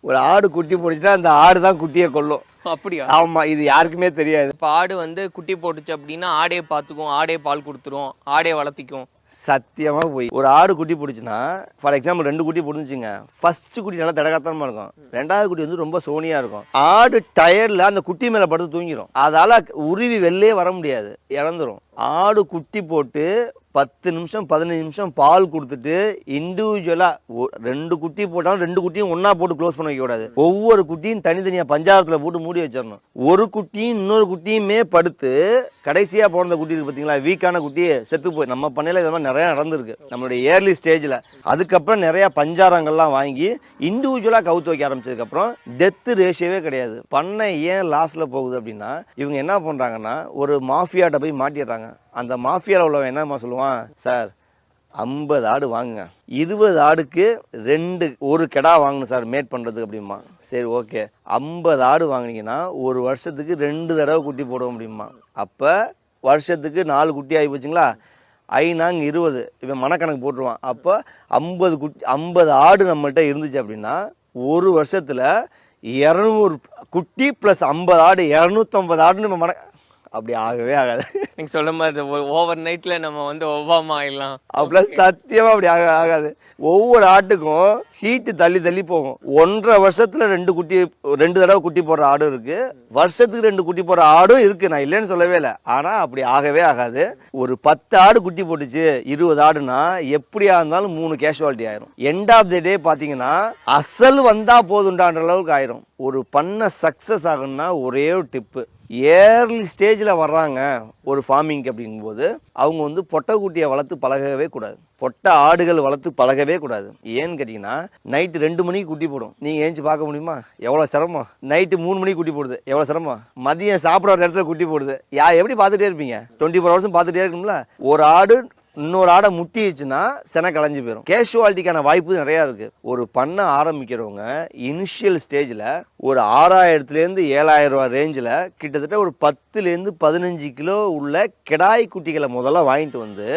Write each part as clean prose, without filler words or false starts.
ஒரு ஆடு குட்டி போடுச்சுன்னா அந்த ஆடு தான் குட்டியை கொல்லும். அப்படியா? ஆமா, இது யாருக்குமே தெரியாது. இப்ப ஆடு வந்து குட்டி போட்டுச்சு அப்படின்னா ஆடே பாத்துக்கும், ஆடே பால் கொடுத்துரும், ஆடே வளர்த்திக்கும். சத்தியமா போய் ஒரு ஆடு குட்டி போடுச்சுன்னா, ஃபார் எக்ஸாம்பிள் 2 குட்டி போட்டுச்சுங்க, ஃபர்ஸ்ட் குட்டி நல்லா திடகாத்தனமா இருக்கும், 2வது குட்டி வந்து ரொம்ப சோனியா இருக்கும். ஆடு டயர்ல அந்த குட்டி மேல படுத்து தூங்கிடும். அதால உருவி வெளிலே வர முடியாது, இறந்துரும். ஆடு குட்டி போட்டு 10 நிமிஷம் 15 நிமிஷம் பால் கொடுத்துட்டு இண்டிவிஜுவலா 2 குட்டி போட்டாலும் 2 குட்டியும் ஒன்னா போட்டு க்ளோஸ் பண்ண வைக்க கூடாது. ஒவ்வொரு குட்டியும் தனித்தனியா பஞ்சாரத்துல போட்டு மூடி வச்சிடணும். ஒரு குட்டியும் இன்னொரு குட்டியுமே படுத்து கடைசியா பிறந்த குட்டி இருக்கு பாத்தீங்களா, வீக்கான குட்டியே செத்து போய் நம்ம பண்ணையில இது மாதிரி நிறைய நடந்திருக்கு நம்மளுடைய ஏர்லி ஸ்டேஜ்ல. அதுக்கப்புறம் நிறைய பஞ்சாரங்கள்லாம் வாங்கி இண்டிவிஜுவலா கவுத்து வைக்க ஆரம்பிச்சதுக்கு அப்புறம் டெத் ரேஷியோவே கிடையாது. பண்ணை ஏன் லாஸ்ல போகுது அப்படின்னா, இவங்க என்ன பண்றாங்கன்னா ஒரு மாஃபியாட்ட போய் மாட்டிடுறாங்க. அந்த மாஃபியாவில் உள்ளவன் என்னமா சொல்லுவான், சார் 50 ஆடு வாங்குங்க, 20 ஆடுக்கு 1 கெடா வாங்கணும் சார் மேட் பண்ணுறதுக்கு அப்படிமா. சரி ஓகே, 50 ஆடு வாங்கினீங்கன்னா ஒரு வருஷத்துக்கு 2 தடவை குட்டி போட முடியுமா. அப்போ வருஷத்துக்கு 4 குட்டி ஆகி போச்சுங்களா, 5×20 இவன் மனக்கணக்கு போட்டுருவான். அப்போ 50 ஆடு நம்மள்கிட்ட இருந்துச்சு அப்படின்னா ஒரு வருஷத்தில் 200 குட்டி ப்ளஸ் 50 ஆடு 250 ஆடுன்னு நம்ம அப்படி ஆகவே ஆகாது. நீங்க சொல்ற மாதிரி ஓவர் நைட்ல நம்ம வந்து ஒவ்வாம ஆயிடலாம் அப்படிலாம் சத்தியமா அப்படி ஆகாது. ஒவ்வொரு ஆட்டுக்கும் ஹீட்டு தள்ளி தள்ளி போகும். 1.5 வருஷத்துல 2 தடவை குட்டி போடுற ஆடும் இருக்கு, வருஷத்துக்கு 2 குட்டி போடுற ஆடும் இருக்கு. நான் இல்லைன்னு சொல்லவே இல்லை. ஆனா அப்படி ஆகவே ஆகாது. ஒரு 10 ஆடு குட்டி போட்டுச்சு 20 ஆடுனா எப்படியா இருந்தாலும் 3 கேஷுவாலிட்டி ஆயிரும். எண்ட் ஆஃப் தி டே பாத்தீங்கன்னா அசல் வந்தா போதுண்டான்ற அளவுக்கு ஆயிரும். ஒரு பண்ண சக்சஸ் ஆகணும்னா ஒரே ஒரு டிப்பு, ஏர்லி ஸ்டேஜில் வர்றாங்க ஒரு ஃபார்மிங்க்கு அப்படிங்கும்போது அவங்க வந்து பொட்டைக்குட்டியை வளர்த்து பழகவே கூடாது, பொட்டை ஆடுகள் வளர்த்து பழகவே கூடாது. ஏன்னு கேட்டிங்கன்னா நைட்டு 2 மணிக்கு குட்டி போடும், நீங்கள் ஏஞ்சி பார்க்க முடியுமா, எவ்வளோ சிரமம். நைட்டு 3 மணிக்கு குட்டி போடுது, எவ்வளோ சிரமம். மதியம் சாப்பிட்ற இடத்துல குட்டி போடுது, எப்படி பார்த்துட்டே இருப்பீங்க, 24 ஹவர்ஸும் பார்த்துட்டே இருக்கணும்ல. ஒரு ஆடு இன்னொரு ஆடை முட்டிச்சுன்னா சென கலைஞ்சு போயிடும். கேஷுவாலிட்டிக்கான வாய்ப்பு நிறையா இருக்குது. ஒரு பண்ணை ஆரம்பிக்கிறவங்க இனிஷியல் ஸ்டேஜில் ஒரு 6000-லேருந்து 7000 ரூபா ரேஞ்சில் கிட்டத்தட்ட ஒரு 10-லேருந்து 15 கிலோ உள்ள கிடாய் குட்டிகளை முதல்ல வாங்கிட்டு வந்து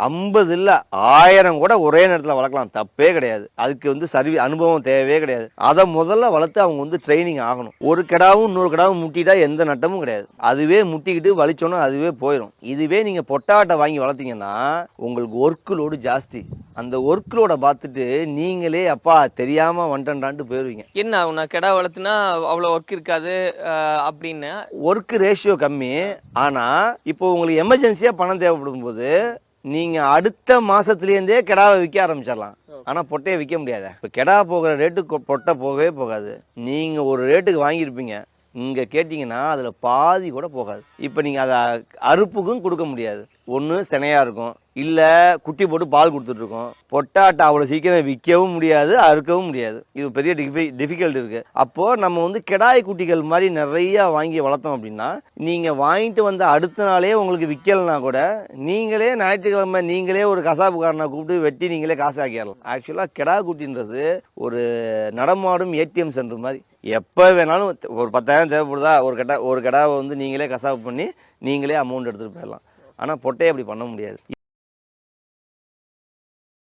50 இல்லை 1000 கூட ஒரே நேரத்தில் வளர்க்கலாம், தப்பே கிடையாது. அதுக்கு வந்து அனுபவம் தேவையே கிடையாது. அதை முதல்ல வளர்த்து அவங்க வந்து ட்ரைனிங் ஆகணும். ஒரு கிடாவும் இன்னொரு கிடாவும் முட்டிட்டா எந்த நட்டமும் கிடையாது, அதுவே முட்டிக்கிட்டு வலிச்சோன்னா அதுவே போயிடும். இதுவே நீங்கள் பொட்டாட்டை வாங்கி வளர்த்தீங்கன்னா உங்களுக்கு ஒர்க் லோடு ஜாஸ்தி. அந்த ஒர்க் லோட பார்த்துட்டு நீங்களே அப்பா தெரியாம வந்துட்டான்ட்டு போயிருவீங்க. என்ன நான் கிடா வளர்த்துனா அவ்வளோ ஒர்க் இருக்காது அப்படின்னு, ஒர்க் ரேஷியோ கம்மி. ஆனா இப்போ உங்களுக்கு எமர்ஜென்சியா பணம் தேவைப்படும் போது நீங்க அடுத்த மாசத்துலேருந்தே கிடாவை விற்க ஆரம்பிச்சிடலாம். ஆனா பொட்டையை விற்க முடியாது. இப்போ கிடா போகிற ரேட்டுக்கு பொட்டை போகவே போகாது. நீங்க ஒரு ரேட்டுக்கு வாங்கியிருப்பீங்க, இங்கே கேட்டிங்கன்னா அதில் பாதி கூட போகாது. இப்போ நீங்கள் அதை அறுப்புக்கும் கொடுக்க முடியாது. ஒன்று சினையாக இருக்கும், இல்லை குட்டி போட்டு பால் கொடுத்துட்ருக்கோம். பொட்டாட்டை அவ்வளோ சீக்கிரம் விற்கவும் முடியாது, அறுக்கவும் முடியாது. இது பெரிய டிஃபிகல்ட் இருக்குது. அப்போது நம்ம வந்து கிடாய் குட்டிகள் மாதிரி நிறையா வாங்கி வளர்த்தோம் அப்படின்னா நீங்கள் வாங்கிட்டு வந்த அடுத்த நாளே உங்களுக்கு விற்கலைன்னா கூட நீங்களே ஞாயிற்றுக்கிழமை நீங்களே ஒரு கசாப்புக்காரனை கூப்பிட்டு வெட்டி நீங்களே காசு ஆக்கிடலாம். ஆக்சுவலாக கிடா குட்டின்றது ஒரு நடமாடும் ஏடிஎம் சென்டர் மாதிரி. எப்போ வேணாலும் ஒரு 10,000 தேவைப்படுதா, ஒரு கடாவை வந்து நீங்களே கசாப்பு பண்ணி நீங்களே அமௌண்ட் எடுத்துகிட்டு போயிடலாம். ஆனால் பொட்டையை அப்படி பண்ண முடியாது.